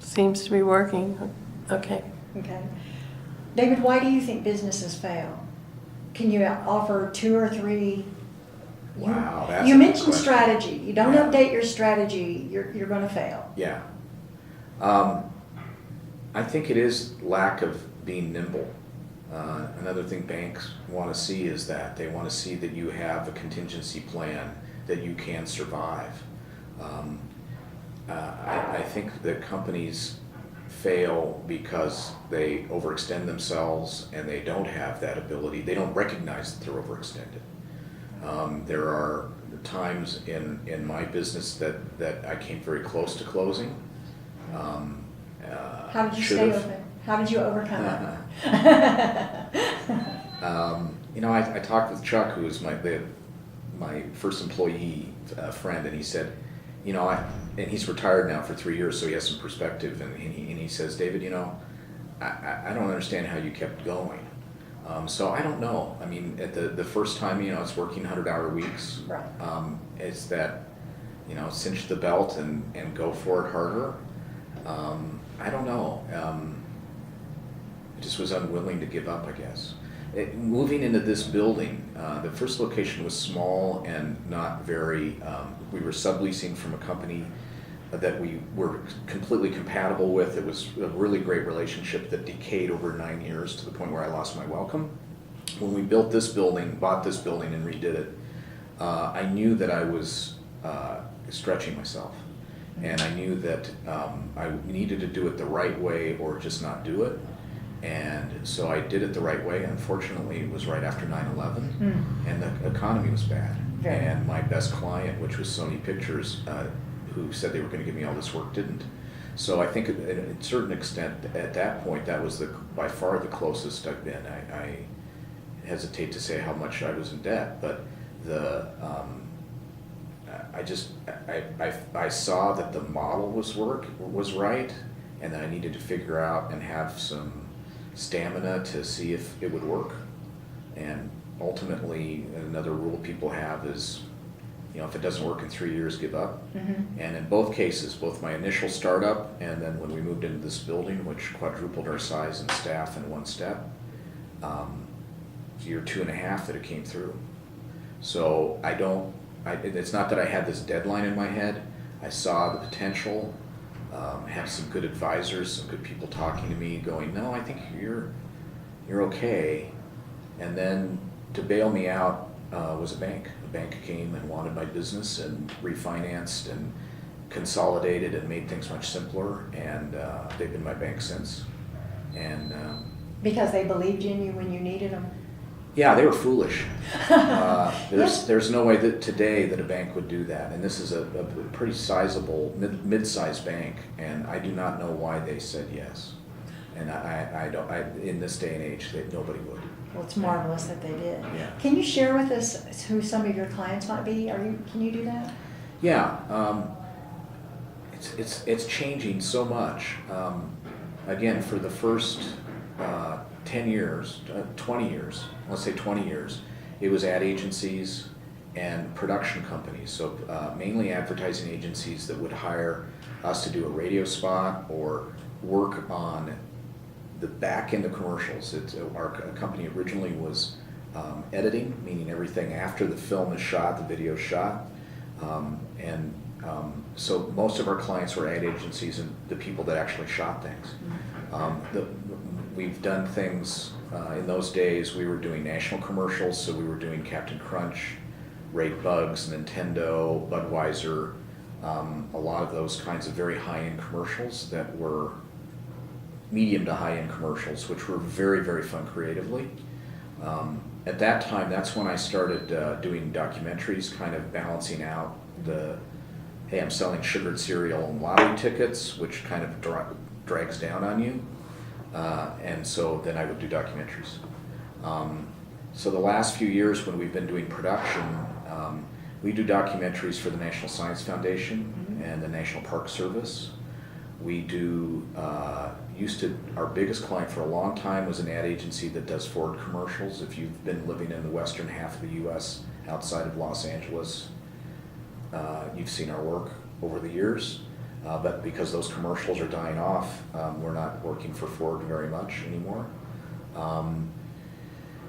Seems to be working. Okay. Okay. David, why do you think businesses fail? Can you offer 2 or 3? Wow, that's You a good mentioned question. strategy. You don't Yeah. update your strategy, you're going to fail. Yeah. I think it is lack of being nimble. Another thing banks want to see is that they want to see that you have a contingency plan that you can survive. I think that companies fail because they overextend themselves and they don't have that ability. They don't recognize that they're overextended. There are times in my business that I came very close to closing. How did you stay should've. open? How did you overcome it? I talked with Chuck, who was my first employee friend, and he said, and he's retired now for 3 years, so he has some perspective, and he says, David, I don't understand how you kept going. So I don't know. I mean, at the first time, it's working 100-hour weeks. Right. It's that, cinch the belt and go for it harder. I don't know. I just was unwilling to give up, I guess. Moving into this building, the first location was small and not very, we were subleasing from a company that we were completely compatible with. It was a really great relationship that decayed over 9 years to the point where I lost my welcome. When we bought this building and redid it, I knew that I was stretching myself. And I knew that I needed to do it the right way or just not do it. And so I did it the right way. Unfortunately, it was right after 9/11, and the economy was bad. Very. And my best client, which was Sony Pictures, who said they were going to give me all this work, didn't. So I think, at a certain extent, at that point, that was by far the closest I've been. I hesitate to say how much I was in debt, but I saw that the model was right, and that I needed to figure out and have some stamina to see if it would work. And ultimately, another rule people have is, if it doesn't work in 3 years, give up. Mm-hmm. And in both cases, both my initial startup and then when we moved into this building, which quadrupled our size and staff in one step, year 2.5 that it came through. So it's not that I had this deadline in my head. I saw the potential, had some good advisors, some good people talking to me, going, no, I think you're okay. And then to bail me out was a bank. A bank came and wanted my business and refinanced and consolidated and made things much simpler. And they've been my bank since. And Because they believed in you when you needed them. yeah, they were foolish. There's no way that today that a bank would do that, and this is a pretty sizable mid-sized bank, and I do not know why they said yes. And I don't. In this day and age, nobody would. Well, it's marvelous that they did. Yeah. Can you share with us who some of your clients might be? Can you do that? Yeah, it's changing so much. Again, for the first 10 years, 20 years, let's say 20 years, it was ad agencies and production companies. So mainly advertising agencies that would hire us to do a radio spot or work on the back end of commercials. Our company originally was editing, meaning everything after the film is shot, the video is shot. So most of our clients were ad agencies and the people that actually shot things. We've done things, in those days we were doing national commercials, so we were doing Captain Crunch, Raid Bugs, Nintendo, Budweiser, a lot of those kinds of very high-end commercials that were medium to high-end commercials, which were very, very fun creatively. At that time, that's when I started doing documentaries, kind of balancing out hey, I'm selling sugared cereal and lottery tickets, which kind of drags down on you. And so then I would do documentaries. So the last few years when we've been doing production, we do documentaries for the National Science Foundation and the National Park Service. We do, our biggest client for a long time was an ad agency that does Ford commercials. If you've been living in the western half of the U.S. outside of Los Angeles, you've seen our work over the years. But because those commercials are dying off, we're not working for Ford very much anymore.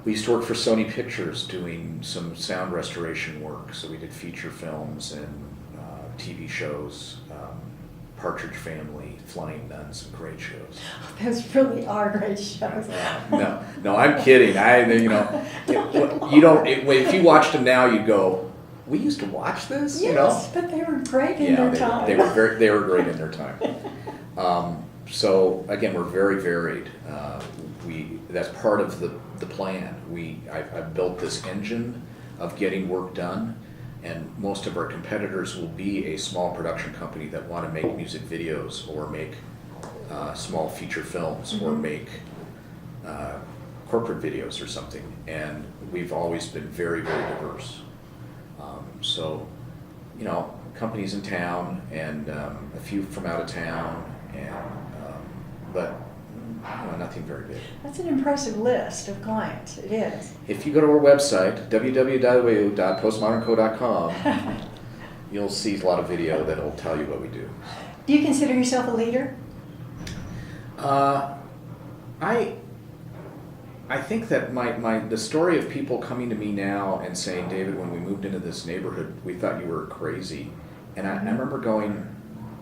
We used to work for Sony Pictures doing some sound restoration work, so we did feature films and TV shows, Partridge Family, Flying Nun, some great shows. Those really are great shows. No, I'm kidding. If you watched them now, you'd go, "We used to watch this," Yes, but they were great in their time. They were great in their time. So again, we're very varied. That's part of the plan. I've built this engine of getting work done, and most of our competitors will be a small production company that want to make music videos or make small feature films or make corporate videos or something. And we've always been very, very diverse. So, companies in town and a few from out of town, but nothing very big. That's an impressive list of clients. It is. If you go to our website, www.postmodernco.com, you'll see a lot of video that'll tell you what we do. Do you consider yourself a leader? I think that the story of people coming to me now and saying, "David, when we moved into this neighborhood, we thought you were crazy," and I remember going,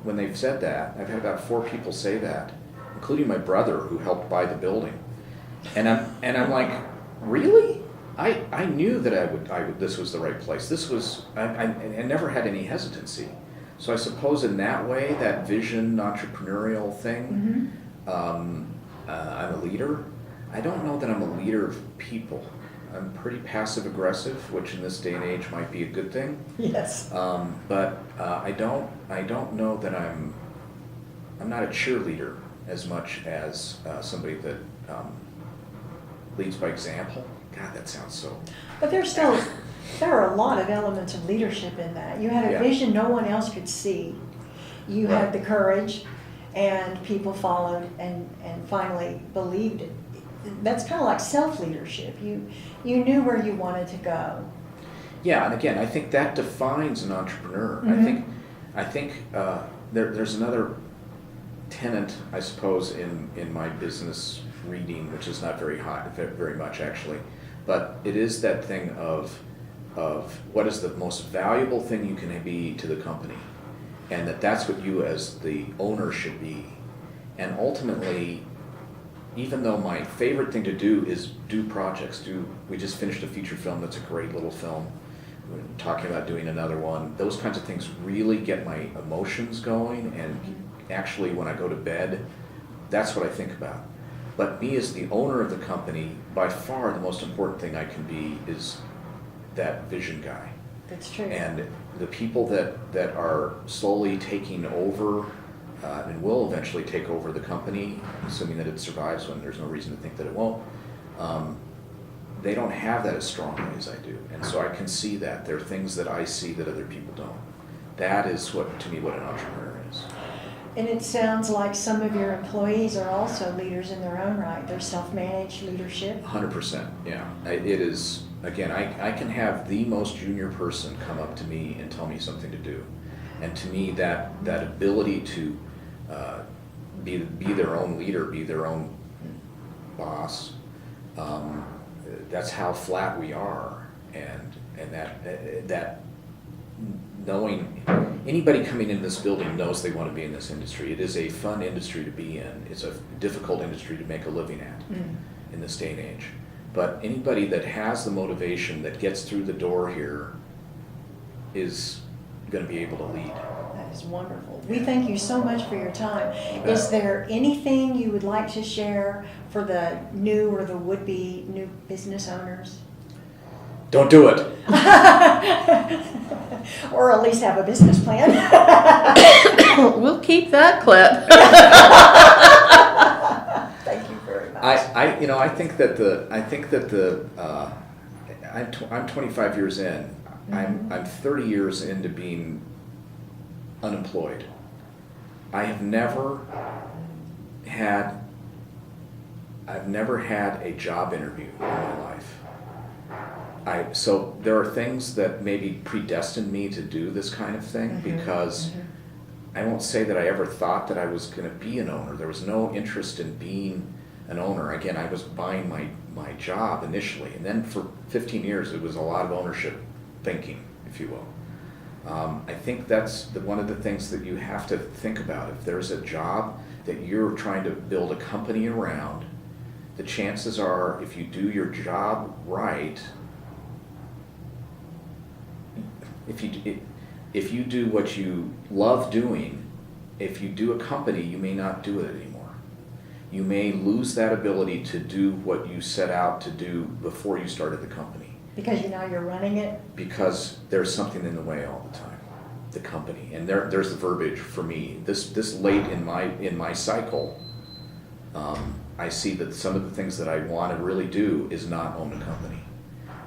when they've said that, I've had about 4 people say that, including my brother who helped buy the building, and I'm like, really? I knew that I would this was the right place. This was I never had any hesitancy. So I suppose in that way, that vision entrepreneurial thing, I'm a leader. I don't know that I'm a leader of people. I'm pretty passive aggressive, which in this day and age might be a good thing. Yes. But I don't know that I'm not a cheerleader as much as somebody that leads by example. God, that sounds so. But there are a lot of elements of leadership in that. You had a vision no one else could see. You had the courage, and people followed and finally believed it. That's kind of like self-leadership. You knew where you wanted to go. Yeah, and again, I think that defines an entrepreneur. I think there's another tenet, I suppose, in my business reading, which is not very much actually, but it is that thing of what is the most valuable thing you can be to the company, and that's what you as the owner should be. And ultimately, even though my favorite thing to do is do projects, we just finished a feature film that's a great little film. We're talking about doing another one. Those kinds of things really get my emotions going, and actually when I go to bed, that's what I think about. But me as the owner of the company, by far the most important thing I can be is that vision guy. That's true. And the people that are slowly taking over and will eventually take over the company, assuming that it survives when there's no reason to think that it won't, they don't have that as strongly as I do. And so I can see that. There are things that I see that other people don't. That is, to me, what an entrepreneur is. And it sounds like some of your employees are also leaders in their own right. They're self-managed leadership. 100%, yeah. It is, again, I can have the most junior person come up to me and tell me something to do. And to me, that ability to be their own leader, be their own boss, that's how flat we are. And that knowing anybody coming into this building knows they want to be in this industry. It is a fun industry to be in. It's a difficult industry to make a living at in this day and age. But anybody that has the motivation that gets through the door here is going to be able to lead. That is wonderful. We thank you so much for your time. Is there anything you would like to share for the new or the would-be new business owners? Don't do it. Or at least have a business plan. We'll keep that clip. Thank you very much. I think that I'm 25 years in. I'm 30 years into being unemployed. I've never had a job interview in my life. So there are things that maybe predestined me to do this kind of thing because I won't say that I ever thought that I was going to be an owner. There was no interest in being an owner. Again, I was buying my job initially, and then for 15 years it was a lot of ownership thinking, if you will. I think that's one of the things that you have to think about. If there's a job that you're trying to build a company around, the chances are, if you do your job right, if you do what you love doing, if you do a company, you may not do it anymore. You may lose that ability to do what you set out to do before you started the company. Because now you're running it? Because there's something in the way all the time, the company. And there's the verbiage for me. This late in my cycle, I see that some of the things that I want to really do is not own a company.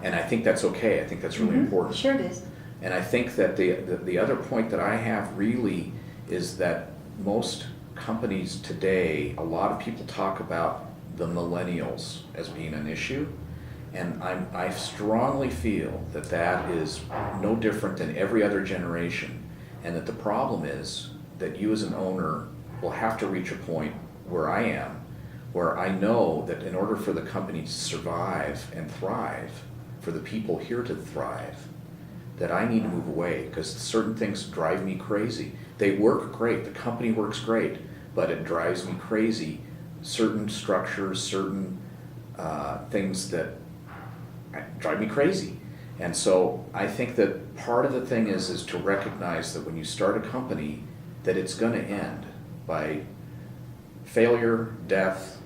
And I think that's okay. I think that's really important. Sure it is. And I think that the other point that I have really is that most companies today, a lot of people talk about the millennials as being an issue. And I strongly feel that that is no different than every other generation. And that the problem is that you as an owner will have to reach a point where I am, where I know that in order for the company to survive and thrive, for the people here to thrive, that I need to move away, because certain things drive me crazy. They work great, the company works great, but it drives me crazy. Certain structures, certain things that drive me crazy. And so I think that part of the thing is to recognize that when you start a company, that it's going to end by failure, death,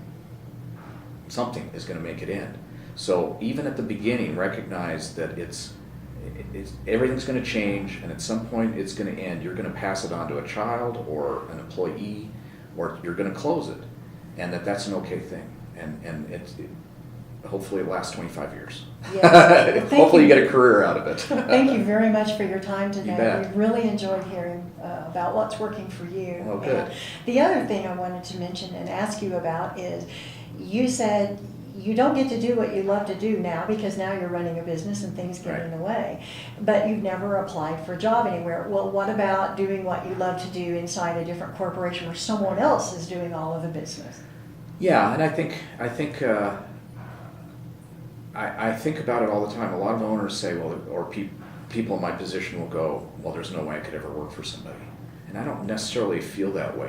something is going to make it end. So even at the beginning, recognize that everything's going to change, and at some point it's going to end. You're going to pass it on to a child or an employee, or you're going to close it, and that's an okay thing. And hopefully it lasts 25 years. Yes. Hopefully you get a career out of it. Thank you very much for your time today. You bet. We really enjoyed hearing about what's working for you. Oh, good. And the other thing I wanted to mention and ask you about is, you said you don't get to do what you love to do now because now you're running a business and things get in the way. But you've never applied for a job anywhere. Well, what about doing what you love to do inside a different corporation where someone else is doing all of the business? Yeah, and I think about it all the time. A lot of owners say, well, or people in my position will go, well, there's no way I could ever work for somebody. And I don't necessarily feel that way.